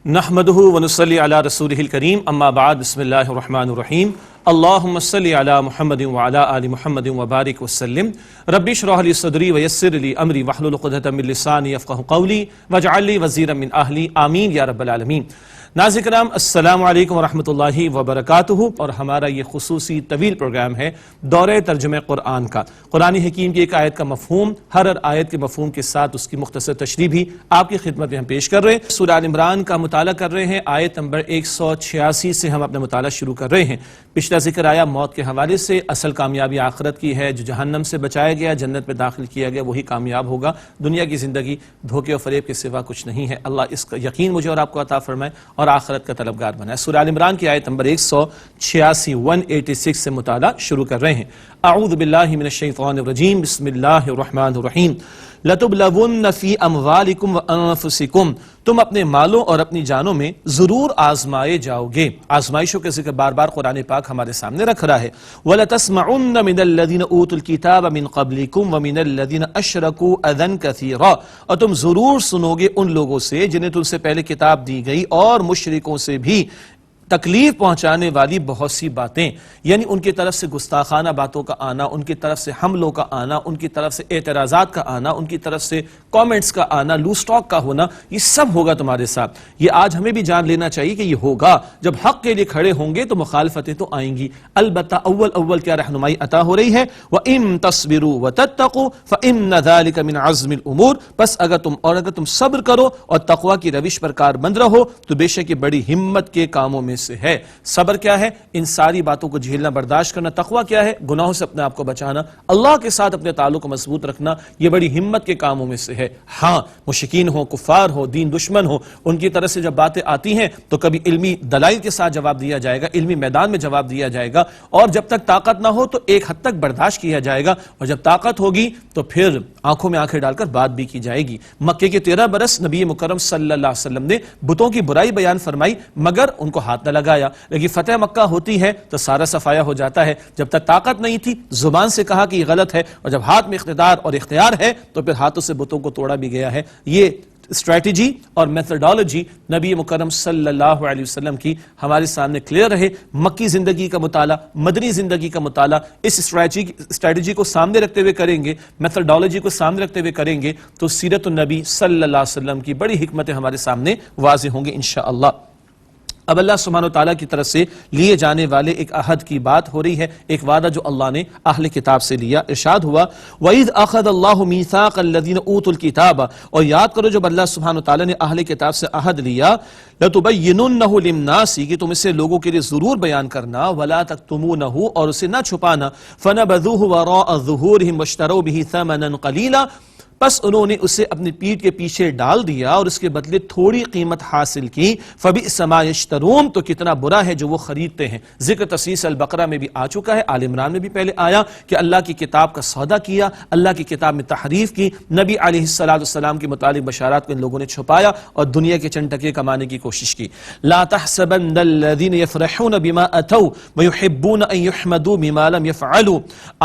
نحمده ونصلي على رسوله الكريم اما بعد بسم الله الرحمن الرحيم اللهم صل على محمد وعلى آل محمد وبارك وسلم رب اشرح لي صدري ويسر لي امري واحلل عقدة من لساني يفقهوا قولي واجعل لي وزيرا من اهلي آمین یا رب العالمین۔ ناظرین کرام السلام علیکم ورحمۃ اللہ وبرکاتہ، اور ہمارا یہ خصوصی طویل پروگرام ہے دورہ ترجمہ قرآن کا۔ قرآن حکیم کی ایک آیت کا مفہوم، ہر آیت کے مفہوم کے ساتھ اس کی مختصر تشریح بھی آپ کی خدمت میں ہم پیش کر رہے ہیں۔ سورہ آل عمران کا مطالعہ کر رہے ہیں، آیت نمبر 186 سے ہم اپنا مطالعہ شروع کر رہے ہیں۔ پچھلا ذکر آیا موت کے حوالے سے، اصل کامیابی آخرت کی ہے، جو جہنم سے بچایا گیا، جنت میں داخل کیا گیا، وہی کامیاب ہوگا۔ دنیا کی زندگی دھوکے و فریب کے سوا کچھ نہیں ہے۔ اللہ اس کا یقین مجھے اور آپ کو عطا فرمائے اور آخرت کا طلبگار بنائے۔ سورہ آل عمران کی آیت نمبر 186 سے مطالعہ شروع کر رہے ہیں۔ اعوذ باللہ من الشیطان الرجیم، بسم اللہ الرحمن الرحیم۔ لَتُبْلَوُنَّ فِي أَمْوَالِكُمْ وَأَنفُسِكُمْ، تم اپنے مالوں اور اپنی جانوں میں ضرور آزمائے جاؤ گے۔ آزمائشوں کے ذکر بار بار قرآن پاک ہمارے سامنے رکھ رہا ہے۔ وَلَتَسْمَعُنَّ مِنَ الَّذِينَ أُوتُوا الْكِتَابَ مِنْ قَبْلِكُمْ وَمِنَ الَّذِينَ أَشْرَكُوا أَذًى كَثِيرًا، اور تم ضرور سنو گے ان لوگوں سے جنہیں تم سے پہلے کتاب دی گئی، اور مشرکوں سے بھی تکلیف پہنچانے والی بہت سی باتیں، یعنی ان کی طرف سے گستاخانہ باتوں کا آنا، ان کی طرف سے حملوں کا آنا، ان کی طرف سے اعتراضات کا آنا، ان کی طرف سے کامنٹس کا آنا، لوز ٹاک کا ہونا، یہ سب ہوگا تمہارے ساتھ۔ یہ آج ہمیں بھی جان لینا چاہیے کہ یہ ہوگا۔ جب حق کے لیے کھڑے ہوں گے تو مخالفتیں تو آئیں گی، البتہ اول کیا رہنمائی عطا ہو رہی ہے، وَإِن تَصْبِرُوا وَتَتَّقُوا فَإِنَّ ذَلِكَ مِنْ عَزْمِ الْأُمُورِ، بس اگر تم صبر کرو اور تقوی کی روش پر کاربند رہو تو بے شک یہ بڑی ہمت کے کاموں میں سے ہے۔ صبر کیا ہے؟ ان ساری باتوں کو جھیلنا، برداشت کرنا۔ تقوی کیا ہے؟ گناہوں سے اپنے آپ کو بچانا، اللہ کے ساتھ اپنے تعلق کو مضبوط رکھنا، یہ بڑی ہمت کے کاموں میں سے ہے۔ ہاں، مشرکین ہو، کفار ہو، دین دشمن ہو، ان کی طرف سے جب باتیں آتی ہیں تو کبھی علمی دلائل کے ساتھ جواب دیا جائے گا، علمی میدان میں جواب دیا جائے گا، اور جب تک طاقت نہ ہو تو ایک حد تک برداشت کیا جائے گا، اور جب طاقت ہوگی تو پھر آنکھوں میں آنکھیں ڈال کر بات بھی کی جائے گی۔ مکے کے 13 برس نبی مکرم صلی اللہ علیہ وسلم نے بتوں کی برائی بیان فرمائی، مگر ان کو ہاتھ نہ لگایا، لیکن فتح مکہ ہوتی ہے تو سارا صفایا ہو جاتا ہے۔ جب تک طاقت نہیں تھی زبان سے کہا کہ یہ غلط ہے، اور جب ہاتھ میں اقتدار اور اختیار ہے تو پھر ہاتھوں سے بتوں کو توڑا بھی گیا ہے۔ یہ اسٹریٹجی اور میتھڈالوجی نبی مکرم صلی اللہ علیہ وسلم کی ہمارے سامنے کلیئر رہے۔ مکی زندگی کا مطالعہ، مدنی زندگی کا مطالعہ اس اسٹریٹجی کو سامنے رکھتے ہوئے کریں گے، میتھڈالوجی کو سامنے رکھتے ہوئے کریں گے تو سیرت النبی صلی اللہ علیہ وسلم کی بڑی حکمتیں ہمارے سامنے واضح ہوں گی انشاءاللہ۔ اب اللہ سبحانہ وتعالیٰ کی طرف سے لیے جانے والے ایک عہد کی بات ہو رہی ہے، ایک وعدہ جو اللہ نے اہل کتاب سے لیا۔ ارشاد ہوا وَإِذْ أَخَذَ اللَّهُ مِيثَاقَ الَّذِينَ أُوتُوا الْكِتَابَ، اور یاد کرو جب اللہ سبحانہ وتعالیٰ نے اہل کتاب سے عہد لیا، لَتُبَيِّنُنَّهُ لِلنَّاسِ، کہ تم اسے لوگوں کے لیے ضرور بیان کرنا، وَلَا تَكْتُمُونَهُ، اور اسے نہ چھپانا، فَنَبَذُوهُ وَرَاءَ ظُهُورِهِمْ وَاشْتَرَوْا بِهِ ثَمَنًا قَلِيلًا، بس انہوں نے اسے اپنی پیٹھ کے پیچھے ڈال دیا اور اس کے بدلے تھوڑی قیمت حاصل کی، فَبِئْسَ مَا يَشْتَرُونَ، تو کتنا برا ہے جو وہ خریدتے ہیں۔ ذکر تفصیل البقرہ میں بھی آ چکا ہے، آل عمران میں بھی پہلے آیا کہ اللہ کی کتاب کا سودا کیا، اللہ کی کتاب میں تحریف کی، نبی علیہ السلام کے متعلق بشارات کو ان لوگوں نے چھپایا اور دنیا کے چند ٹکے کمانے کی کوشش کی۔ لَا تَحْسَبَنَّ الَّذِينَ يَفْرَحُونَ بِمَا أَتَوْا وَيُحِبُّونَ أَن يُحْمَدُوا بِمَا لَمْ يَفْعَلُوا،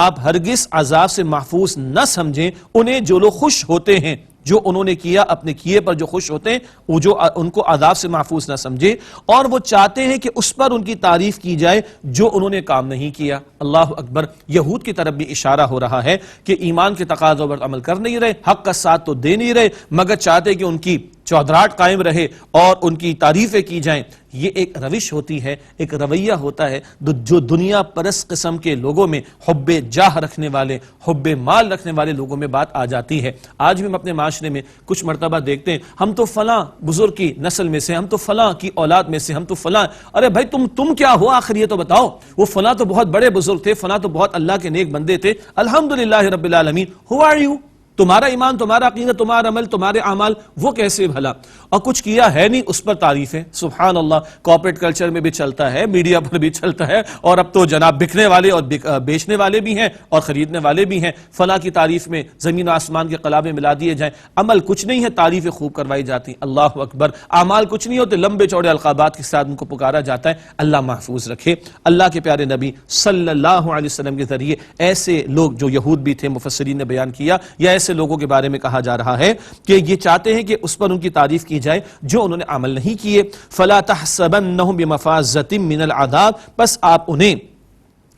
آپ ہرگز عذاب سے محفوظ نہ سمجھیں انہیں جو لوگ خوش ہوتے ہیں، جو انہوں نے کیا اپنے کیے پر جو خوش ہوتے ہیں، وہ جو ان کو عذاب سے محفوظ نہ سمجھے، اور وہ چاہتے ہیں کہ اس پر ان کی تعریف کی جائے جو انہوں نے کام نہیں کیا۔ اللہ اکبر۔ یہود کی طرف بھی اشارہ ہو رہا ہے کہ ایمان کے تقاضوں پر عمل کر نہیں رہے، حق کا ساتھ تو دے نہیں رہے، مگر چاہتے کہ ان کی چودراہٹ قائم رہے اور ان کی تعریفیں کی جائیں۔ یہ ایک روش ہوتی ہے، ایک رویہ ہوتا ہے جو دنیا پرست قسم کے لوگوں میں، حب جاہ رکھنے والے، حب مال رکھنے والے لوگوں میں بات آ جاتی ہے۔ آج بھی ہم اپنے معاشرے میں کچھ مرتبہ دیکھتے ہیں، ہم تو فلاں بزرگ کی نسل میں سے، ہم تو فلاں کی اولاد میں سے، ہم تو فلاں، ارے بھائی تم کیا ہو آخر، یہ تو بتاؤ۔ وہ فلاں تو بہت بڑے بزرگ تھے، فلاں تو بہت اللہ کے نیک بندے تھے، الحمدللہ رب العالمین، ہو آر یو؟ تمہارا ایمان، تمہارا عقیدہ، تمہارا عمل، تمہارے اعمال وہ کیسے بھلا؟ اور کچھ کیا ہے نہیں اس پر تعریفیں۔ سبحان اللہ، کارپوریٹ کلچر میں بھی چلتا ہے، میڈیا پر بھی چلتا ہے، اور اب تو جناب بکنے والے اور بیچنے والے بھی ہیں اور خریدنے والے بھی ہیں۔ فلاں کی تعریف میں زمین و آسمان کے قلابے ملا دیے جائیں، عمل کچھ نہیں ہے، تعریفیں خوب کروائی جاتی، اللہ اکبر۔ اعمال کچھ نہیں ہوتے، لمبے چوڑے القابات کے ساتھ ان کو پکارا جاتا ہے۔ اللہ محفوظ رکھے۔ اللہ کے پیارے نبی صلی اللہ علیہ وسلم کے ذریعے ایسے لوگ جو یہود بھی تھے، مفسرین نے بیان کیا، یا ایسے ایسے لوگوں کے بارے میں کہا جا رہا ہے کہ یہ چاہتے ہیں کہ اس پر ان کی تعریف کی جائے جو انہوں نے عمل نہیں کیے. فَلَا تَحْسَبَنَّهُمْ بِمَفَازَةٍ مِّنَ الْعَذَابِ، بس آپ انہیں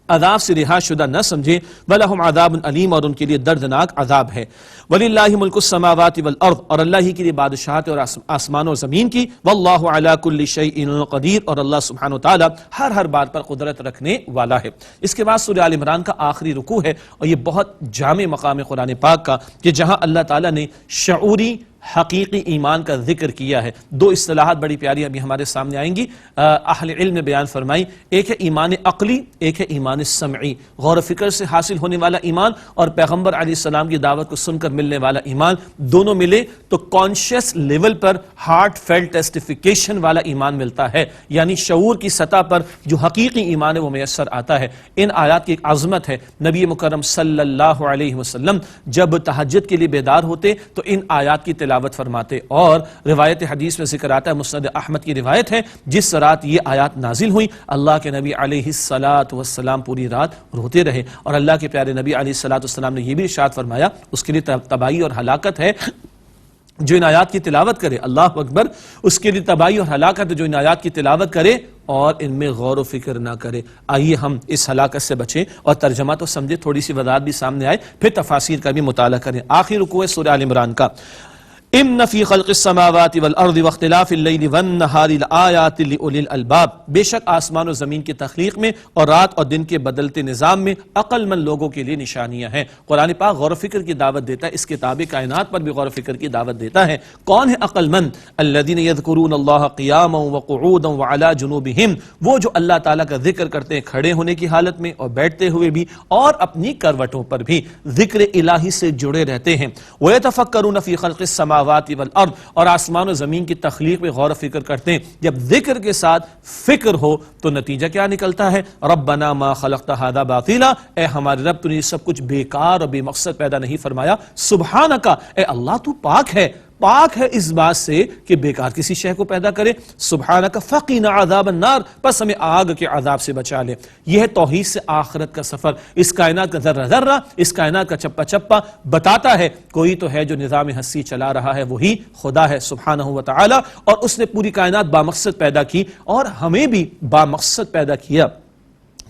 عذاب سے رہا شدہ نہ سمجھیں. وَلَهُمْ عَذَابٌ عَلِيمٌ، اور ان کے لیے دردناک عذاب ہے. وَلِلَّهِ مُلْكُ السَّمَاوَاتِ وَالْأَرْضِ، اور اللہ ہی کے لیے بادشاہت اور آسمان اور زمین کی. وَاللَّهُ عَلَى كُلِّ شَيْءٍ قَدِيرٌ، اور اللہ سبحانہ وتعالی ہر بات پر قدرت رکھنے والا ہے. اس کے بعد سورہ آل عمران کا آخری رکوع ہے، اور یہ بہت جامع مقام ہے قرآن پاک کا، کہ جہاں اللہ تعالیٰ نے شعوری حقیقی ایمان کا ذکر کیا ہے. دو اصطلاحات بڑی پیاری ابھی ہمارے سامنے آئیں گی، اہل علم نے بیان فرمائی. ایک ہے ایمان عقلی، ایک ہے ایمان سمعی. غور و فکر سے حاصل ہونے والا ایمان اور پیغمبر علیہ السلام کی دعوت کو سن کر ملنے والا ایمان، دونوں ملے تو کانشیس لیول پر ہارٹ فیلٹ ٹیسٹیفیکیشن والا ایمان ملتا ہے، یعنی شعور کی سطح پر جو حقیقی ایمان ہے وہ میسر آتا ہے. ان آیات کی ایک عظمت ہے. نبی مکرم صلی اللہ علیہ وسلم جب تہجد کے لیے بیدار ہوتے تو ان آیات کی تلاوت فرماتے، اور روایت حدیث میں ذکر آتا ہے، مسند احمد کی روایت ہے، جس رات یہ آیات نازل ہوئی اللہ کے نبی علیہ السلام پوری رات روتے رہے. اور اللہ کے پیارے نبی علیہ السلام نے یہ بھی ارشاد فرمایا اس کے لیے تباہی اور ہلاکت ہے جو ان آیات کی تلاوت کرے. اللہ اکبر، اس کے لیے تباہی اور ہلاکت ہے جو ان آیات کی تلاوت کرے اور ان میں غور و فکر نہ کرے. آئیے ہم اس ہلاکت سے بچیں اور ترجمہ تو سمجھے، تھوڑی سی وضاحت بھی سامنے آئے، پھر تفاسیر کا بھی مطالعہ کریں. آخری رکوع ہے سورہ آل عمران کا. ان فی خلق السماوات والارض واختلاف اللیل والنہار لآیات لأولی الالباب، بے شک آسمان و زمین کی تخلیق میں اور رات اور دن کے بدلتے نظام میں عقل مند لوگوں کے لیے نشانیاں ہیں. قرآن پاک غور و فکر کی دعوت دیتا ہے، اس کتاب کائنات پر بھی غور و فکر کی دعوت دیتا ہے. کون ہے عقل مند؟ الذین یذکرون اللہ قیاما وقعودا وعلی جنوبہم، وہ جو اللہ تعالیٰ کا ذکر کرتے ہیں کھڑے ہونے کی حالت میں اور بیٹھتے ہوئے بھی اور اپنی کروٹوں پر بھی ذکر الہی سے جڑے رہتے ہیں. ویتفکرون فی خلق السماوات والارض، اور آسمان و زمین کی تخلیق میں غور و فکر کرتے ہیں. جب ذکر کے ساتھ فکر ہو تو نتیجہ کیا نکلتا ہے؟ ربنا ما خلقت ھذا باطلا، اے ہمارے رب تو نے سب کچھ بیکار اور بے مقصد پیدا نہیں فرمایا. سبحانک، اے اللہ تو پاک ہے، پاک ہے اس بات سے کہ بیکار کسی شے کو پیدا کرے. سبحانک فقنا عذاب النار، پس ہمیں آگ کے عذاب سے بچا لے. یہ ہے توحید سے آخرت کا سفر. اس کائنات کا ذرہ ذرہ، اس کائنات کا چپا چپا بتاتا ہے کوئی تو ہے جو نظام ہستی چلا رہا ہے، وہی خدا ہے سبحانہ و تعالی. اور اس نے پوری کائنات بامقصد پیدا کی اور ہمیں بھی بامقصد پیدا کیا.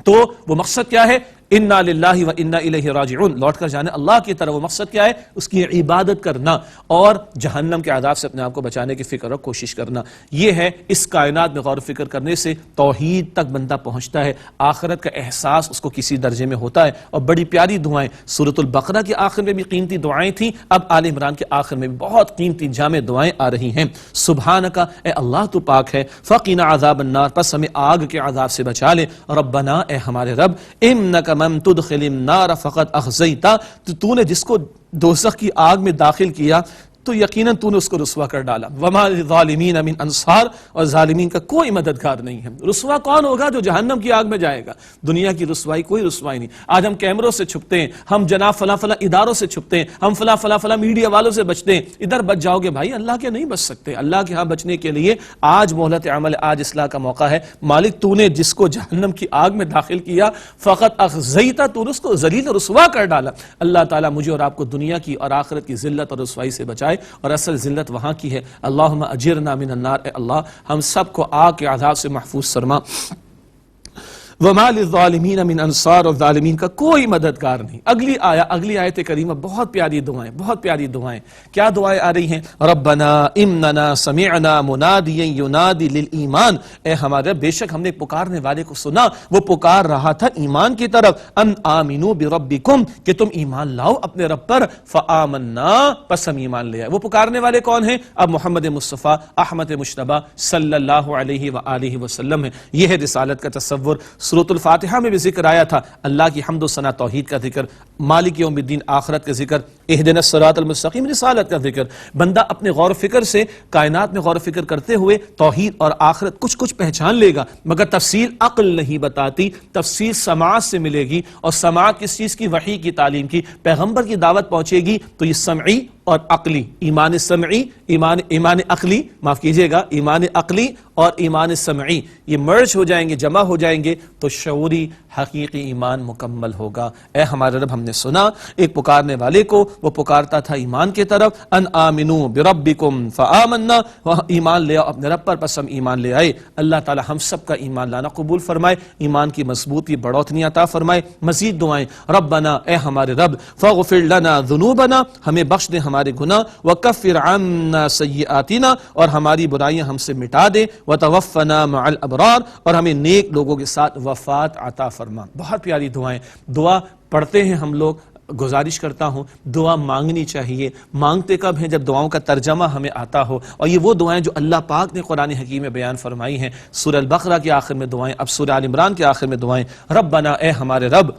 تو وہ مقصد کیا ہے؟ انا للہ و انا الیہ راجعون، لوٹ کر جانے اللہ کی طرف. وہ مقصد کیا ہے؟ اس کی عبادت کرنا اور جہنم کے عذاب سے اپنے آپ کو بچانے کی فکر اور کوشش کرنا. یہ ہے اس کائنات میں غور و فکر کرنے سے توحید تک بندہ پہنچتا ہے، آخرت کا احساس اس کو کسی درجے میں ہوتا ہے. اور بڑی پیاری دعائیں سورۃ البقرہ کے آخر میں بھی قیمتی دعائیں تھیں، اب آل عمران کے آخر میں بھی بہت قیمتی جامع دعائیں آ رہی ہیں. سبحانک، اے اللہ تو پاک ہے. فقنا عذاب النار، پس ہمیں آگ کے عذاب سے بچا لے. ربنا، اے ہمارے رب، انک من تدخل النار فقد اخزیتا، تو نے جس کو دوزخ کی آگ میں داخل کیا تو یقیناً تو نے اس کو رسوا کر ڈالا. وما للظالمین من انصار، اور ظالمین کا کوئی مددگار نہیں ہے. رسوا کون ہوگا؟ جو جہنم کی آگ میں جائے گا. دنیا کی رسوائی کوئی رسوائی نہیں. آج ہم کیمروں سے چھپتے ہیں، ہم جناب فلاں فلاں اداروں سے چھپتے ہیں، ہم فلاں فلاں فلاں میڈیا والوں سے بچتے ہیں. ادھر بچ جاؤ گے بھائی، اللہ کے نہیں بچ سکتے. اللہ کے ہاں بچنے کے لیے آج مہلت عمل، آج اصلاح کا موقع ہے. مالک تو نے جس کو جہنم کی آگ میں داخل کیا فقط اخزیتا، تو نے اس کو ذلیل اور رسوا کر ڈالا. اللہ تعالیٰ مجھے اور آپ کو دنیا کی اور آخرت کی ذلت اور رسوائی سے بچائے، اور اصل ذلت وہاں کی ہے. اللہم اجرنا من النار، اے اللہ ہم سب کو آگ کے عذاب سے محفوظ فرما. وما للظالمین من انصار، اور ظالمین کا کوئی مددگار نہیں. اگلی آیت کریمہ بہت پیاری دعائیں، بہت پیاری دعائیں. کیا دعائیں آ رہی ہیں؟ ربنا اننا سمعنا منادیا ینادی للایمان، اے ہمارے بے شک ہم نے پکارنے والے کو سنا، وہ پکار رہا تھا ایمان کی طرف. ان آمنوا بربکم، کہ تم ایمان لاؤ اپنے رب پر. فآمنا، پس ہم ایمان لے آئے. وہ پکارنے والے کون ہیں؟ اب محمد مصطفیٰ احمد مجتبیٰ صلی اللہ علیہ وآلہ وسلم ہے. یہ ہے رسالت کا تصور. سورۃ الفاتحہ میں بھی ذکر آیا تھا اللہ کی حمد و ثنا، توحید کا ذکر، مالک یوم الدین آخرت کا ذکر، اہدنا الصراط المستقیم رسالت کا ذکر. بندہ اپنے غور و فکر سے کائنات میں غور و فکر کرتے ہوئے توحید اور آخرت کچھ پہچان لے گا، مگر تفصیل عقل نہیں بتاتی. تفصیل سماعت سے ملے گی، اور سماعت کس چیز کی؟ وحی کی تعلیم کی. پیغمبر کی دعوت پہنچے گی تو یہ سمعی اور عقلی، ایمان سمعی، ایمان عقلی، معاف کیجئے گا، ایمان عقلی اور ایمان سمعی یہ مرج ہو جائیں گے، جمع ہو جائیں گے تو شعوری حقیقی ایمان مکمل ہوگا۔ اے ہمارے رب، ہم نے سنا ایک پکارنے والے کو، وہ پکارتا تھا ایمان کی طرف، ان آمنو بربکم فآمنا، ایمان لے آؤ اپنے رب پر، پس ہم ایمان لے آئے۔ اللہ تعالی ہم سب کا ایمان لانا قبول فرمائے، ایمان کی مضبوطی بڑھوتنی عطا فرمائے۔ مزید دعائیں، ربنا اے ہمارے رب، فاغفر لنا ذنوبنا، ہمیں بخش دے ہمارے گناہ، وکفر عنا سیئاتنا، اور ہماری برائیاں ہم سے مٹا دے، وتوفنا مع الابرار، اور ہمیں نیک لوگوں کے ساتھ وفات عطا فرما۔ بہت پیاری دعائیں، دعا پڑھتے ہیں ہم لوگ، گزارش کرتا ہوں دعا مانگنی چاہیے۔ مانگتے کب ہیں؟ جب دعاؤں کا ترجمہ ہمیں آتا ہو، اور یہ وہ دعائیں جو اللہ پاک نے قرآن حکیم میں بیان فرمائی ہیں۔ سورہ البقرہ کے آخر میں دعائیں، اب سورہ آل عمران کے آخر میں دعائیں، ربنا اے ہمارے رب،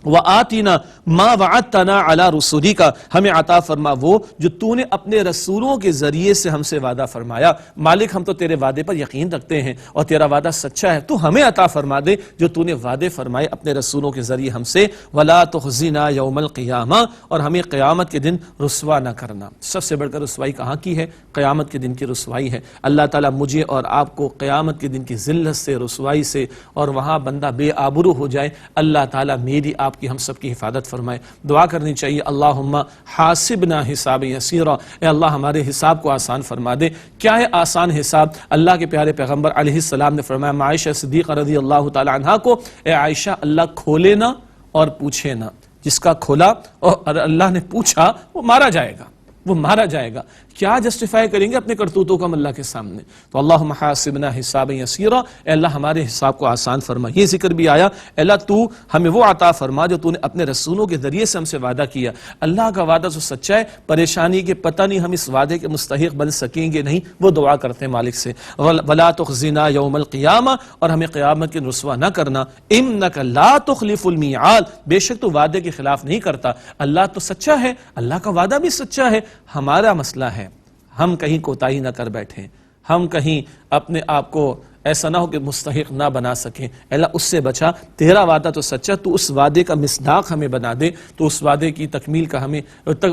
وآتنا ما وعدتنا علی رسولک، ہمیں عطا فرما وہ جو تو نے اپنے رسولوں کے ذریعے سے ہم سے وعدہ فرمایا۔ مالک ہم تو تیرے وعدے پر یقین رکھتے ہیں اور تیرا وعدہ سچا ہے، تو ہمیں عطا فرما دے جو تو نے وعدے فرمائے اپنے رسولوں کے ذریعے ہم سے، ولا تخزنا یوم القیامہ، اور ہمیں قیامت کے دن رسوا نہ کرنا۔ سب سے بڑھ کر رسوائی کہاں کی ہے؟ قیامت کے دن کی رسوائی ہے۔ اللہ تعالیٰ مجھے اور آپ کو قیامت کے دن کی ذلت سے، رسوائی سے، اور وہاں بندہ بے آبرو ہو جائے، اللہ تعالیٰ میری آپ کی ہم سب کی حفاظت فرمائے۔ دعا کرنی چاہیے، اللہم حاسبنا حساب یسیرا، اے اللہ ہمارے حساب کو آسان فرما دے۔ کیا ہے آسان حساب؟ اللہ کے پیارے پیغمبر علیہ السلام نے فرمایا عائشہ صدیقہ رضی اللہ تعالی عنہا کو، اے عائشہ اللہ کھولے نہ اور پوچھے نہ، جس کا کھولا اور اللہ نے پوچھا وہ مارا جائے گا، وہ مارا جائے گا۔ کیا جسٹیفائی کریں گے اپنے کرتوتوں کا اللہ کے سامنے؟ تو اللہم حاسبنا حسابا یسیرا، اے اللہ ہمارے حساب کو آسان فرما۔ یہ ذکر بھی آیا، اے اللہ تو ہمیں وہ عطا فرما جو تو نے اپنے رسولوں کے ذریعے سے ہم سے وعدہ کیا۔ اللہ کا وعدہ تو سچا ہے، پریشانی کے پتہ نہیں ہم اس وعدے کے مستحق بن سکیں گے نہیں، وہ دعا کرتے ہیں مالک سے، ولا تخزنا یوم القیامہ، اور ہمیں قیامت کے رسوا نہ کرنا، انک لا تخلف المیعاد، بے شک تو وعدے کے خلاف نہیں کرتا۔ اللہ تو سچا ہے، اللہ کا وعدہ بھی سچا ہے، ہمارا مسئلہ ہے ہم کہیں کوتاہی نہ کر بیٹھیں، ہم کہیں اپنے آپ کو ایسا نہ ہو کہ مستحق نہ بنا سکیں۔ اللہ اس سے بچا، تیرا وعدہ تو سچا، تو اس وعدے کا مصداق ہمیں بنا دے، تو اس وعدے کی تکمیل کا ہمیں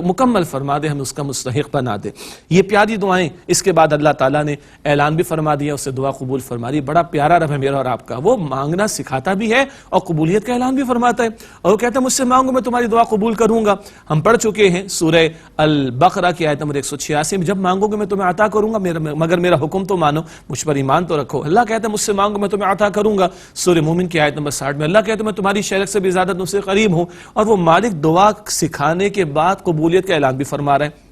مکمل فرما دے، ہمیں اس کا مستحق بنا دے۔ یہ پیاری دعائیں، اس کے بعد اللہ تعالیٰ نے اعلان بھی فرما دیا، اسے دعا قبول فرما دی۔ بڑا پیارا رب ہے میرا اور آپ کا، وہ مانگنا سکھاتا بھی ہے اور قبولیت کا اعلان بھی فرماتا ہے، اور وہ کہتا ہے مجھ سے مانگو میں تمہاری دعا قبول کروں گا۔ ہم پڑھ چکے ہیں سورہ البقرہ کی آیت نمبر 186 میں، جب مانگو گے میں تمہیں عطا کروں گا، مگر میرا حکم تو مانو، مجھ پر ایمان تو رکھو۔ اللہ کہتا ہے مجھ سے مانگو میں تمہیں عطا کروں گا۔ سورہ مومن کی آیت نمبر 60 میں اللہ کہتا ہے میں تمہاری شرک سے بھی زیادہ تم سے قریب ہوں، اور وہ مالک دعا سکھانے کے بعد قبولیت کا اعلان بھی فرما رہے ہیں۔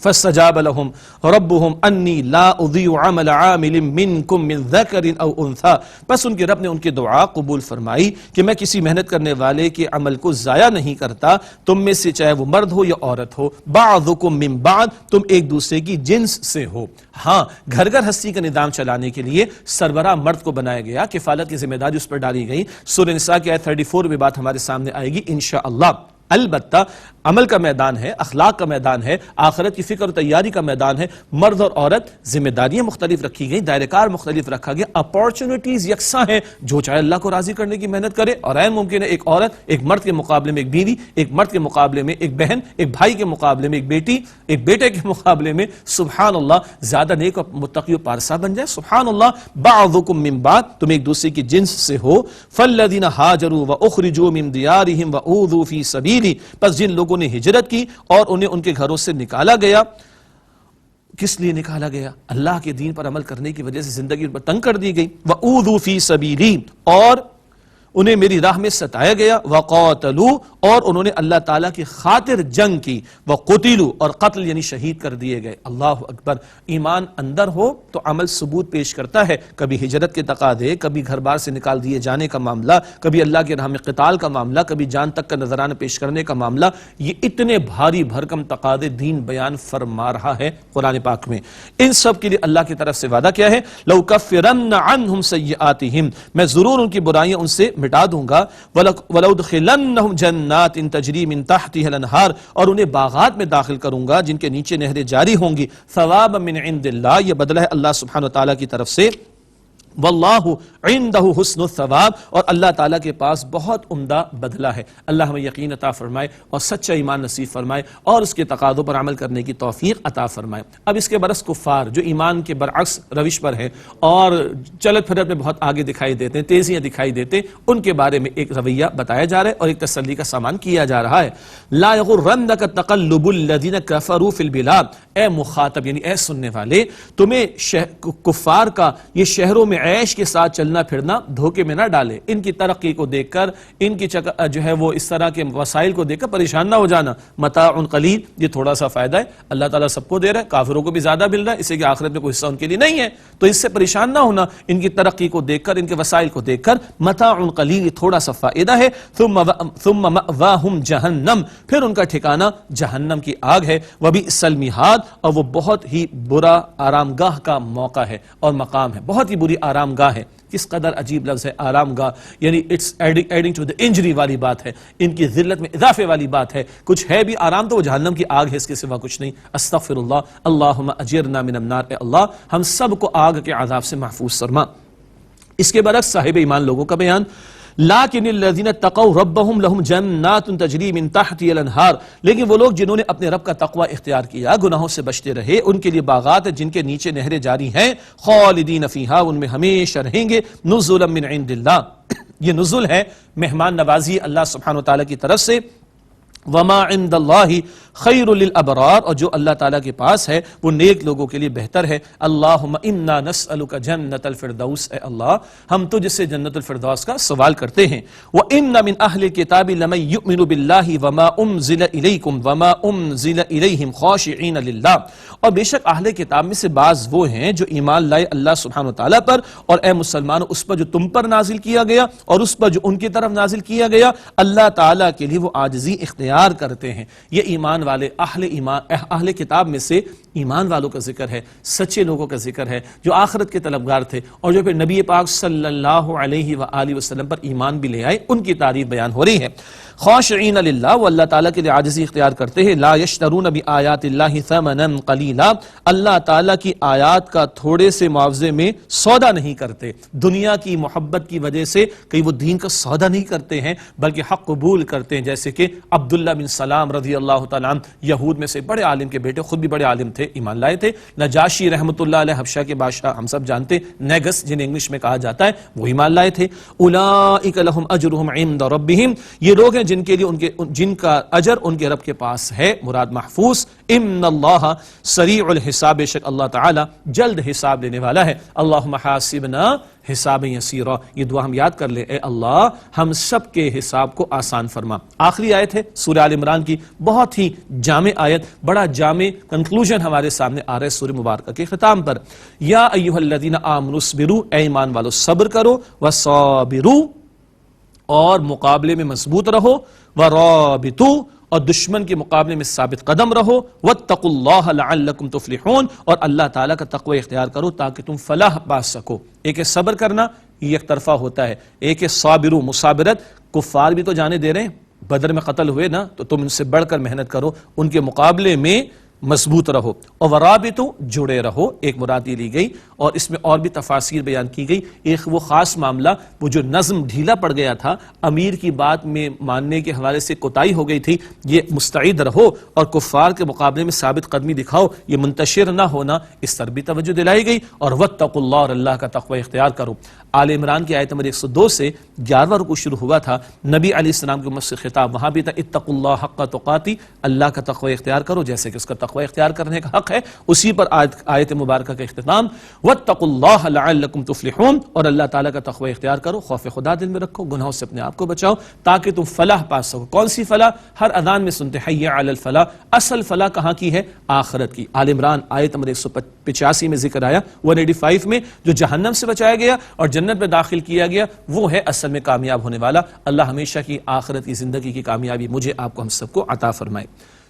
فاستجاب لهم ربهم انی لا اضیع عمل عامل منکم من ذکر او انثی، بس ان کے رب نے ان کی دعا قبول فرمائی کہ میں کسی محنت کرنے والے کے عمل کو ضائع نہیں کرتا، تم میں سے چاہے وہ مرد ہو یا عورت ہو، بعضکم من بعض، تم ایک دوسرے کی جنس سے ہو۔ ہاں، گھر گھر ہستی کا نظام چلانے کے لیے سربراہ مرد کو بنایا گیا، کفالت کی ذمہ داری اس پر ڈالی گئی۔ سورہ نساء کی آیت 34 میں بات ہمارے سامنے آئے گی انشاءاللہ۔ البتہ عمل کا میدان ہے، اخلاق کا میدان ہے، آخرت کی فکر اور تیاری کا میدان ہے، مرد اور عورت ذمہ داریاں مختلف رکھی گئی، دائرہ کار مختلف رکھا گیا، اپارچونٹیز یکساں ہیں، جو چاہے اللہ کو راضی کرنے کی محنت کرے، اور عین ممکن ہے ایک عورت ایک مرد کے مقابلے میں ایک بیوی، ایک مرد کے مقابلے میں ایک بہن، ایک بھائی کے مقابلے میں ایک بیٹی، ایک بیٹے کے مقابلے میں سبحان اللہ زیادہ نیک اور متقی و پارسا بن جائے۔ سبحان اللہ، بعضکم من بعض، تم ایک دوسرے کی جنس سے ہو۔ فالذین ہاجروا واخرجوا من دیارہم واوذوا فی سبیلی، پس جن لوگوں نے ہجرت کی اور انہیں ان کے گھروں سے نکالا گیا، کس لیے نکالا گیا؟ اللہ کے دین پر عمل کرنے کی وجہ سے زندگی پر تنگ کر دی گئی۔ وَأُوذُوا فِي سَبِيلِي، اور انہیں میری راہ میں ستایا گیا۔ وَقَاتَلُوا، اور انہوں نے اللہ تعالیٰ کی خاطر جنگ کی۔ وَقُتِلُوا، اور قتل یعنی شہید کر دیے گئے۔ اللہ اکبر! ایمان اندر ہو تو عمل ثبوت پیش کرتا ہے، کبھی ہجرت کے تقاضے، کبھی گھر بار سے نکال دیے جانے کا معاملہ، کبھی اللہ کے راہ میں قتال کا معاملہ، کبھی جان تک کا نذرانہ پیش کرنے کا معاملہ۔ یہ اتنے بھاری بھرکم تقاضے دین بیان فرما رہا ہے قرآن پاک میں۔ ان سب کے لیے اللہ کی طرف سے وعدہ کیا ہے؟ لَأُكَفِّرَنَّ عَنْهُمْ سَيِّئَاتِهِمْ، میں ضرور ان کی برائیاں ان سے مٹا دوں گا۔ وَلَأُدْخِلَنَّهُمْ جَنَّاتٍ تَجْرِي مِن تَحْتِهَا الْأَنْهَارُ، اور انہیں باغات میں داخل کروں گا جن کے نیچے نہریں جاری ہوں گی۔ ثوابا من عند اللہ، یہ بدلہ ہے اللہ سبحانہ وتعالیٰ کی طرف سے، واللہ عندہ حسن الثواب، اور اللہ تعالیٰ کے پاس بہت عمدہ بدلہ ہے۔ اللہ ہمیں یقین عطا فرمائے اور سچا ایمان نصیب فرمائے اور اس کے تقاضوں پر عمل کرنے کی توفیق عطا فرمائے۔ اب اس کے برعکس کفار جو ایمان کے برعکس روش پر ہیں اور چلت پھرت میں بہت آگے دکھائی دیتے ہیں، تیزیاں دکھائی دیتے ہیں، ان کے بارے میں ایک رویہ بتایا جا رہا ہے اور ایک تسلی کا سامان کیا جا رہا ہے۔ لا یغرنک تقلب الذین کفروا فی البلاد، اے مخاطب یعنی اے سننے والے، تمہیں کفار کا یہ شہروں میں عیش کے ساتھ چلنا پھرنا دھوکے میں نہ ڈالے، ان کی ترقی کو دیکھ کر، ان کی جو ہے وہ اس طرح کے وسائل کو دیکھ کر پریشان نہ ہو جانا۔ متاع قلیل، یہ تھوڑا سا فائدہ ہے، اللہ تعالیٰ سب کو دے رہا ہے، کافروں کو بھی زیادہ مل رہا ہے، اس سے کہ آخرت میں کوئی حصہ ان کے لیے نہیں ہے، تو اس سے پریشان نہ ہونا، ان کی ترقی کو دیکھ کر، ان کے وسائل کو دیکھ کر۔ متاع قلیل، یہ تھوڑا سا فائدہ ہے۔ ثم مأواہم جہنم، پھر ان کا ٹھکانہ جہنم کی آگ ہے۔ وبئس المہاد، اور وہ بہت ہی برا آرام گاہ کا موقع ہے اور مقام ہے، بہت ہی بری آرام گاہ ہے۔ کس قدر عجیب لفظ ہے آرام گاہ، یعنی it's adding to the injury والی بات ہے، ان کی ذلت میں اضافے والی بات ہے۔ کچھ ہے بھی آرام تو وہ جہنم کی آگ ہے، اس کے سوا کچھ نہیں۔ استغفر اللہ، اللہم اجرنا من النار، اے اللہ ہم سب کو آگ کے عذاب سے محفوظ فرما۔ اس کے برعکس صاحب ایمان لوگوں کا بیان، لیکن الذین اتقوا ربہم لہم جنات تجری من تحتہا الانہار، لیکن وہ لوگ جنہوں نے اپنے رب کا تقوی اختیار کیا، گناہوں سے بچتے رہے، ان کے لیے باغات ہیں جن کے نیچے نہریں جاری ہیں، خالدین فیہا، ان میں ہمیشہ رہیں گے، نزلا من عند اللہ، یہ نزل ہے مہمان نوازی اللہ سبحانہ وتعالی کی طرف سے۔ وما عند اللہ خیر للابرار، اور جو اللہ تعالیٰ کے پاس ہے وہ نیک لوگوں کے لیے بہتر ہے۔ اللہم انا نسألک جنت الفردوس، اے اللہ ہم تجھ سے جنت الفردوس کا سوال کرتے ہیں۔ وَإِنَّ مِنْ أَهْلِ الْكِتَابِ لَمَن يُؤْمِنُ بِاللَّهِ وَمَا أُنزِلَ إِلَيْكُمْ وَمَا أُنزِلَ إِلَيْهِمْ خَاشِعِينَ لِلَّهِ، اور بے شک اہل کتاب میں سے بعض وہ ہیں جو ایمان لائے اللہ سبحانہ وتعالیٰ پر، اور اے مسلمانوں اس پر جو تم پر نازل کیا گیا اور اس پر جو ان کی طرف نازل کیا گیا، اللہ تعالیٰ کے لیے وہ عاجزی اختیار کرتے ہیں۔ یہ ایمان والے اہل کتاب میں سے ایمان والوں کا ذکر ہے، سچے لوگوں کا ذکر ہے جو آخرت کے طلبگار تھے اور جو پھر نبی پاک صلی اللہ علیہ وآلہ وسلم پر ایمان بھی لے آئے، ان کی تعریف بیان ہو رہی ہے۔ خاشعین للہ، وہ اللہ تعالیٰ کے لیے عاجزی اختیار کرتے ہیں۔ لا یشترون بآیات اللہ ثمنا قلیلا، اللہ تعالیٰ کی آیات کا تھوڑے سے معاوضے میں سودا نہیں کرتے۔ دنیا کی محبت کی وجہ سے کئی وہ دین کا سودا نہیں کرتے ہیں بلکہ حق قبول کرتے ہیں، جیسے کہ عبداللہ بن سلام رضی اللہ تعالیٰ عنہ، یہود میں سے بڑے عالم کے بیٹے، خود بھی بڑے عالم تھے، ایمان لائے تھے۔ نجاشی رحمۃ اللہ علیہ، حبشہ کے بادشاہ ہم سب جانتے، نیگس جنہیں انگلش میں کہا جاتا ہے، وہ ایمان لائے تھے۔ اولئک لہم اجرہم عند ربہم، یہ لوگ ہیں جن کے لیے جن کا اجر ان کے رب کے پاس ہے، مراد محفوظ۔ ان اللہ سریع الحساب، بے شک اللہ تعالی جلد حساب لینے والا ہے۔ اللہم حاسبنا حساب یسیرا، یہ دعا ہم یاد کر لیں، اے اللہ ہم سب کے حساب کو آسان فرما۔ آخری آیت ہے سورہ آل عمران کی، بہت ہی جامع آیت، بڑا جامع کنکلوژن ہمارے سامنے آ رہا ہے سورہ مبارکہ کے ختام پر۔ یا ایھا الذین آمنوا اصبروا، اے ایمان والو صبر کرو، وصابروا، اور مقابلے میں مضبوط رہو، ورابطوا، اور دشمن کے مقابلے میں ثابت قدم رہو، واتقوا اللہ لعلکم تفلحون، اور اللہ تعالیٰ کا تقوی اختیار کرو تاکہ تم فلاح پا سکو۔ ایک ہے صبر کرنا، یہ ایک طرفہ ہوتا ہے، ایک ہے صابرو، مسابرت۔ کفار بھی تو جانے دے رہے ہیں، بدر میں قتل ہوئے نا، تو تم ان سے بڑھ کر محنت کرو، ان کے مقابلے میں مضبوط رہو، اور ورابطو، جڑے رہو، ایک مراد یہ لی گئی، اور اس میں اور بھی تفاسیر بیان کی گئی۔ ایک وہ خاص معاملہ، وہ جو نظم ڈھیلا پڑ گیا تھا، امیر کی بات میں ماننے کے حوالے سے کوتاہی ہو گئی تھی، یہ مستعد رہو اور کفار کے مقابلے میں ثابت قدمی دکھاؤ، یہ منتشر نہ ہونا، اس طرف بھی توجہ دلائی گئی۔ اور واتقوا اللہ، اور اللہ کا تقوی اختیار کرو۔ آل عمران کی آیت نمبر 102 سے 11واں رکوع شروع ہوا تھا، نبی علیہ السلام کے امت سے خطاب وہاں بھی تھا، اتقوا اللہ حق تقاتی، اللہ کا تقوی اختیار کرو جیسے کہ اس کا تقوی اختیار کرنے کا حق ہے، اسی پر آیت مبارکہ کا اختتام، واتقوا اللہ لعلکم تفلحون، اور اللہ تعالیٰ کا تقوی اختیار کرو، خوف خدا دل میں رکھو، گناہوں سے اپنے آپ کو بچاؤ تاکہ تم فلاح پا سکو۔ کون سی فلاح؟ ہر اذان میں سنتے حی علی الفلاح، اصل فلاح کہاں کی ہے؟ آخرت کی۔ آل عمران آیت نمبر 185 میں ذکر آیا، 185 میں، جو جہنم سے بچایا گیا اور جنت میں داخل کیا گیا، وہ ہے اصل میں کامیاب ہونے والا۔ اللہ ہمیشہ کی آخرت کی زندگی کی کامیابی مجھے آپ کو ہم سب کو عطا فرمائے۔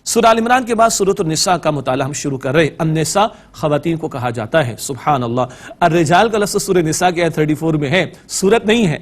سورہ آل عمران کے بعد سورۃ النساء کا مطالعہ ہم شروع کر رہے ہیں۔ النساء خواتین کو کہا جاتا ہے، سبحان اللہ۔ الرجال کا لفظ سورہ نساء کے آیت 34 میں ہے، سورت نہیں ہے،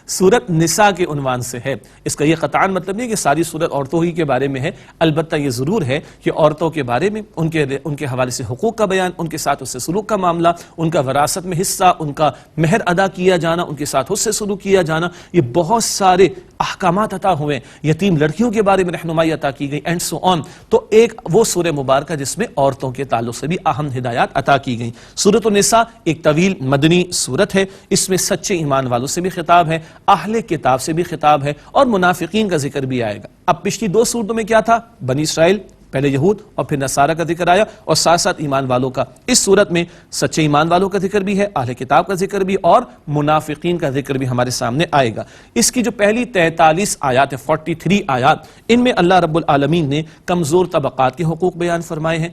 سورت نساء کے عنوان سے ہے۔ اس کا یہ قطعاً مطلب نہیں کہ ساری سورت عورتوں ہی کے بارے میں ہے، البتہ یہ ضرور ہے کہ عورتوں کے بارے میں ان کے حوالے سے حقوق کا بیان، ان کے ساتھ اس سے سلوک کا معاملہ، ان کا وراثت میں حصہ، ان کا مہر ادا کیا جانا، ان کے ساتھ اس سے سلوک کیا جانا، یہ بہت سارے احکامات عطا ہوئے۔ یتیم لڑکیوں کے بارے میں رہنمائی عطا کی گئی اینڈ سو آن۔ تو ایک وہ سورہ مبارکہ جس میں عورتوں کے تعلق سے بھی اہم ہدایات عطا کی گئی۔ سورۃ النساء ایک طویل مدنی سورت ہے، اس میں سچے ایمان والوں سے بھی خطاب ہے، اہل کتاب سے بھی خطاب ہے، اور منافقین کا ذکر بھی آئے گا۔ اب پچھلی دو سورتوں میں کیا تھا؟ بنی اسرائیل، پہلے یہود اور پھر نصارہ کا ذکر آیا، اور ساتھ ساتھ ایمان والوں کا۔ اس صورت میں سچے ایمان والوں کا ذکر بھی ہے، اہل کتاب کا ذکر بھی، اور منافقین کا ذکر بھی ہمارے سامنے آئے گا۔ اس کی جو پہلی 43 آیات ہیں، 43 آیات، ان میں اللہ رب العالمین نے کمزور طبقات کے حقوق بیان فرمائے ہیں،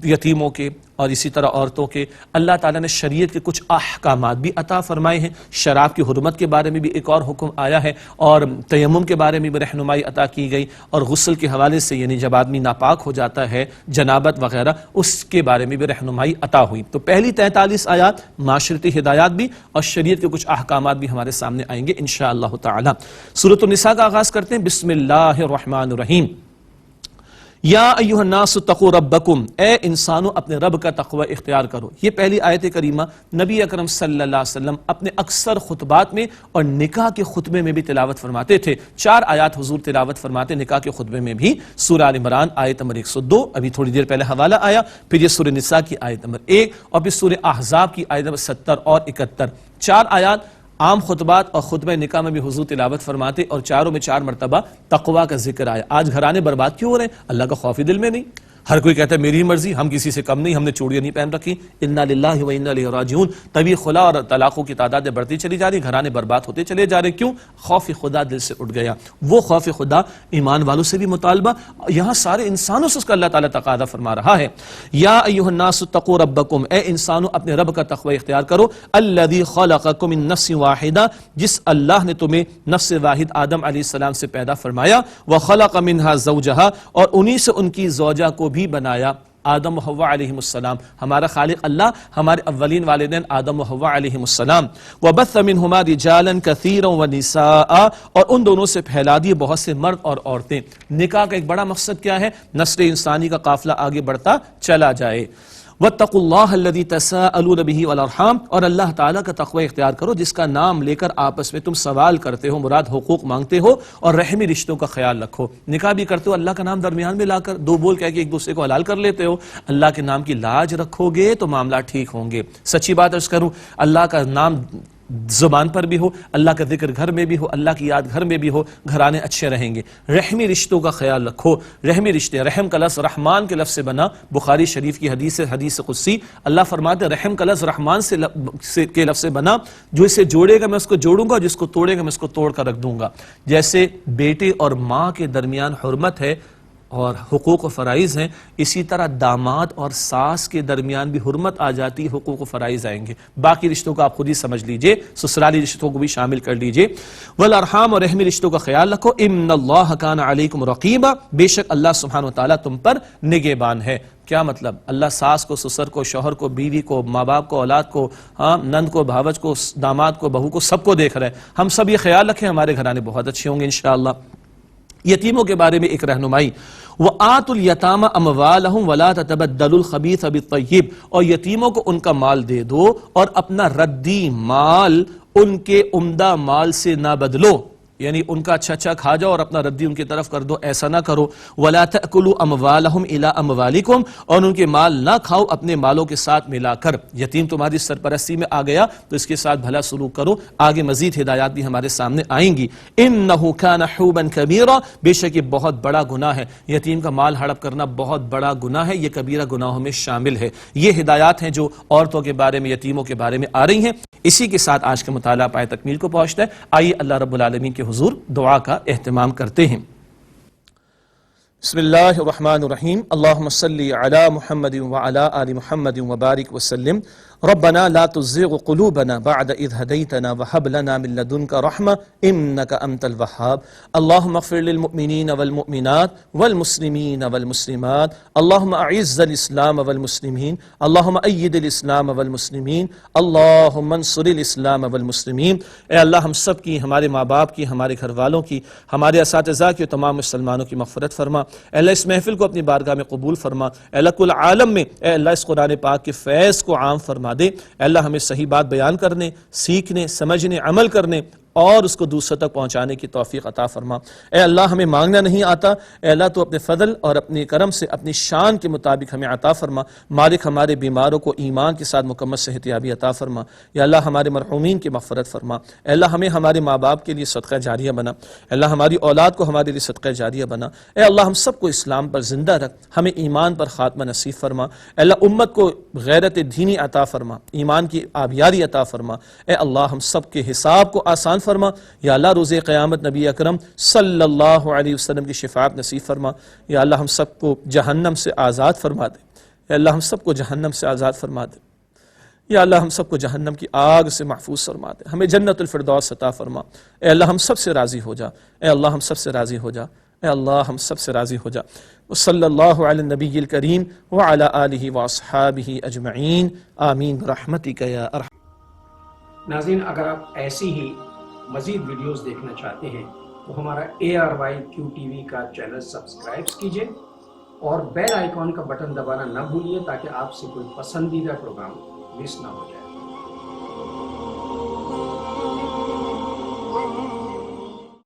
یتیموں کے اور اسی طرح عورتوں کے۔ اللہ تعالیٰ نے شریعت کے کچھ احکامات بھی عطا فرمائے ہیں، شراب کی حرمت کے بارے میں بھی ایک اور حکم آیا ہے، اور تیمم کے بارے میں بھی رہنمائی عطا کی گئی، اور غسل کے حوالے سے یعنی جب آدمی ناپاک ہو جاتا ہے، جنابت وغیرہ، اس کے بارے میں بھی رہنمائی عطا ہوئی۔ تو پہلی 43 آیات معاشرتی ہدایات بھی اور شریعت کے کچھ احکامات بھی ہمارے سامنے آئیں گے انشاءاللہ تعالی۔ سورۃ النساء کا آغاز کرتے ہیں، بسم اللہ الرحمن الرحیم۔ یا ایھا الناس اتقوا ربکم، اے انسانوں اپنے رب کا تقوی اختیار کرو۔ یہ پہلی آیت کریمہ نبی اکرم صلی اللہ علیہ وسلم اپنے اکثر خطبات میں اور نکاح کے خطبے میں بھی تلاوت فرماتے تھے۔ 4 آیات حضور تلاوت فرماتے نکاح کے خطبے میں بھی، سورہ آل عمران آیت نمبر 102، ابھی تھوڑی دیر پہلے حوالہ آیا، پھر یہ سورہ نساء کی آیت نمبر 1، اور پھر سورہ احزاب کی آیت نمبر 70 اور 71۔ 4 آیات عام خطبات اور خطبہ نکاح میں بھی حضور تلاوت فرماتے، اور چاروں میں 4 مرتبہ تقوی کا ذکر آیا۔ آج گھرانے برباد کیوں ہو رہے ہیں؟ اللہ کا خوف ہی دل میں نہیں۔ ہر کوئی کہتا ہے میری مرضی، ہم کسی سے کم نہیں، ہم نے چوڑیاں نہیں پہن رکھی۔ انا للہ و انا الیہ راجعون۔ طبی خلا اور طلاقوں کی تعداد بڑھتی چلی جا رہی، گھرانے برباد ہوتے چلے جا رہے۔ کیوں؟ خوف خدا دل سے اٹھ گیا۔ وہ خوف خدا ایمان والوں سے بھی مطالبہ، یہاں سارے انسانوں سے اس کا اللہ تعالیٰ تقاضا فرما رہا ہے۔ یا ایھا الناس اتقوا ربکم، اے انسانوں اپنے رب کا تقوی اختیار کرو۔ الذی خلقکم من نفس واحدہ، جس اللہ نے تمہیں نفس واحد آدم علیہ السلام سے پیدا فرمایا، وخلق منها زوجہا، اور انہی سے ان کی زوجہ کو بھی بنایا، آدم و حوا علیہم السلام۔ ہمارا خالق اللہ ہمارے اولین والدین آدم و حوا علیہم السلام۔ وبث منہما رجالا کثیرا ونساء، اور ان دونوں سے پھیلا دیے بہت سے مرد اور عورتیں۔ نکاح کا ایک بڑا مقصد کیا ہے؟ نسل انسانی کا قافلہ آگے بڑھتا چلا جائے۔ واتقوا اللہ الذی تساءلون بہ والارحام، اور اللہ تعالیٰ کا تقوی اختیار کرو جس کا نام لے کر آپس میں تم سوال کرتے ہو، مراد حقوق مانگتے ہو، اور رحمی رشتوں کا خیال رکھو۔ نکاح بھی کرتے ہو اللہ کا نام درمیان میں لا کر، دو بول کہہ کے ایک دوسرے کو حلال کر لیتے ہو۔ اللہ کے نام کی لاج رکھو گے تو معاملات ٹھیک ہوں گے۔ سچی بات عرض کروں، اللہ کا نام زبان پر بھی ہو، اللہ کا ذکر گھر میں بھی ہو، اللہ کی یاد گھر میں بھی ہو، گھرانے اچھے رہیں گے۔ رحمی رشتوں کا خیال رکھو۔ رحمی رشتے، رحم کا لفظ رحمان کے لفظ سے بنا، بخاری شریف کی حدیث قدسی، اللہ فرماتے رحم کا لفظ رحمان کے لفظ سے بنا، جو اسے جوڑے گا میں اس کو جوڑوں گا، جس کو توڑے گا میں اس کو توڑ کر رکھ دوں گا۔ جیسے بیٹے اور ماں کے درمیان حرمت ہے اور حقوق و فرائض ہیں، اسی طرح داماد اور ساس کے درمیان بھی حرمت آ جاتی، حقوق و فرائض آئیں گے۔ باقی رشتوں کو آپ خود ہی سمجھ لیجئے، سسرالی رشتوں کو بھی شامل کر لیجئے۔ والارحام، اور رحمی رشتوں کا خیال رکھو۔ ان اللہ کان علیکم رقیبا، بے شک اللہ سبحانہ وتعالیٰ تم پر نگہبان ہے۔ کیا مطلب؟ اللہ ساس کو، سسر کو، شوہر کو، بیوی کو، ماں باپ کو، اولاد کو، نند کو، بھاوج کو، داماد کو، بہو کو، سب کو دیکھ رہے ہیں۔ ہم سب یہ خیال رکھیں، ہمارے گھرانے بہت اچھے ہوں گے انشاءاللہ۔ یتیموں کے بارے میں ایک رہنمائی، وَآتُوا الْيَتَامَ أَمْوَالَهُمْ وَلَا تَتَبَدَّلُوا الْخَبِيثَ بِالطَّيِّبِ، اور یتیموں کو ان کا مال دے دو اور اپنا ردی مال ان کے عمدہ مال سے نہ بدلو، یعنی ان کا اچھا کھا جاؤ اور اپنا ردی ان کی طرف کر دو، ایسا نہ کرو۔ وَلَا تَأْكُلُوا أَمْوَالَهُمْ إِلَىٰ أَمْوَالِكُمْ، اور ان کے مال نہ کھاؤ اپنے مالوں کے ساتھ ملا کر۔ یتیم تمہاری سرپرستی میں آ گیا تو اس کے ساتھ بھلا سلوک کرو۔ آگے مزید ہدایات بھی ہمارے سامنے آئیں گی۔ إِنَّهُ كَانَ حُوبًا كَبِيرًا، بے شک یہ بہت بڑا گناہ ہے، یتیم کا مال ہڑپ کرنا بہت بڑا گناہ ہے، یہ کبیرہ گناہوں میں شامل ہے۔ یہ ہدایات ہیں جو عورتوں کے بارے میں، یتیموں کے بارے میں آ رہی ہیں۔ اسی کے ساتھ آج کا مطالعہ پائے تکمیل کو پہنچتا ہے۔ آئیے اللہ رب العالمین کے حضور دعا کا اہتمام کرتے ہیں۔ بسم اللہ الرحمن الرحیم، اللہم صلی علی محمد وعلی آل محمد وبارک وسلم۔ ربنا لا تزغ قلوبنا بعد إذ هديتنا وهب لنا من لدنك رحمة إنك أنت الوهاب اللهم اغفر للمؤمنين والمؤمنات والمسلمين والمسلمات اللهم أعز الإسلام والمسلمين اللهم أيد الإسلام والمسلمين اللهم انصر الإسلام والمسلمين۔ اے اللہ ہم سب کی، ہمارے ماں باپ کی، ہمارے گھر والوں کی، ہمارے اساتذہ کی، تمام مسلمانوں کی مغفرت فرما۔ اے اللہ اس محفل کو اپنی بارگاہ میں قبول فرما۔ اے اللہ کل عالم میں اے اللہ اس قرآن پاک کے فیض کو عام فرما دے۔ اے اللہ ہمیں صحیح بات بیان کرنے، سیکھنے، سمجھنے، عمل کرنے اور اس کو دوسروں تک پہنچانے کی توفیق عطا فرما۔ اے اللہ ہمیں مانگنا نہیں آتا، اے اللہ تو اپنے فضل اور اپنے کرم سے اپنی شان کے مطابق ہمیں عطا فرما۔ مالک ہمارے بیماروں کو ایمان کے ساتھ مکمل صحت یابی عطا فرما۔ یا اللہ ہمارے مرحومین کی مغفرت فرما۔ اے اللہ ہمیں ہمارے ماں باپ کے لیے صدقہ جاریہ بنا۔ اے اللہ ہماری اولاد کو ہمارے لیے صدقہ جاریہ بنا۔ اے اللہ ہم سب کو اسلام پر زندہ رکھ، ہمیں ایمان پر خاتمہ نصیب فرما۔ اے اللہ امت کو غیرت دینی عطا فرما، ایمان کی آبیاری عطا فرما۔ اے اللہ ہم سب کے حساب کو آسان فرما۔ یا اللہ روز قیامت نبی اکرم صلی اللہ علیہ وسلم کی شفاعت نصیب فرما۔ یا اللہ ہم سب کو جہنم سے آزاد فرما دے۔ یا اللہ ہم سب کو جہنم سے آزاد فرما دے۔ یا اللہ ہم سب کو جہنم کی آگ سے محفوظ فرما دے، ہمیں جنت الفردوس عطا فرما۔ اے اللہ ہم سب سے راضی ہو جا، اے اللہ ہم سب سے راضی ہو جا، اے اللہ ہم سب سے راضی ہو جا۔ صلی اللہ علی النبی الکریم وعلی آلہ واصحابہ اجمعین آمین برحمتک یا ارحم۔ ناظرین، اگر آپ ایسی ہی مزید ویڈیوز دیکھنا چاہتے ہیں تو ہمارا ARYQTV کا چینل سبسکرائب کیجئے اور بیل آئیکن کا بٹن دبانا نہ بھولیے تاکہ آپ سے کوئی پسندیدہ پروگرام مس نہ ہو جائے۔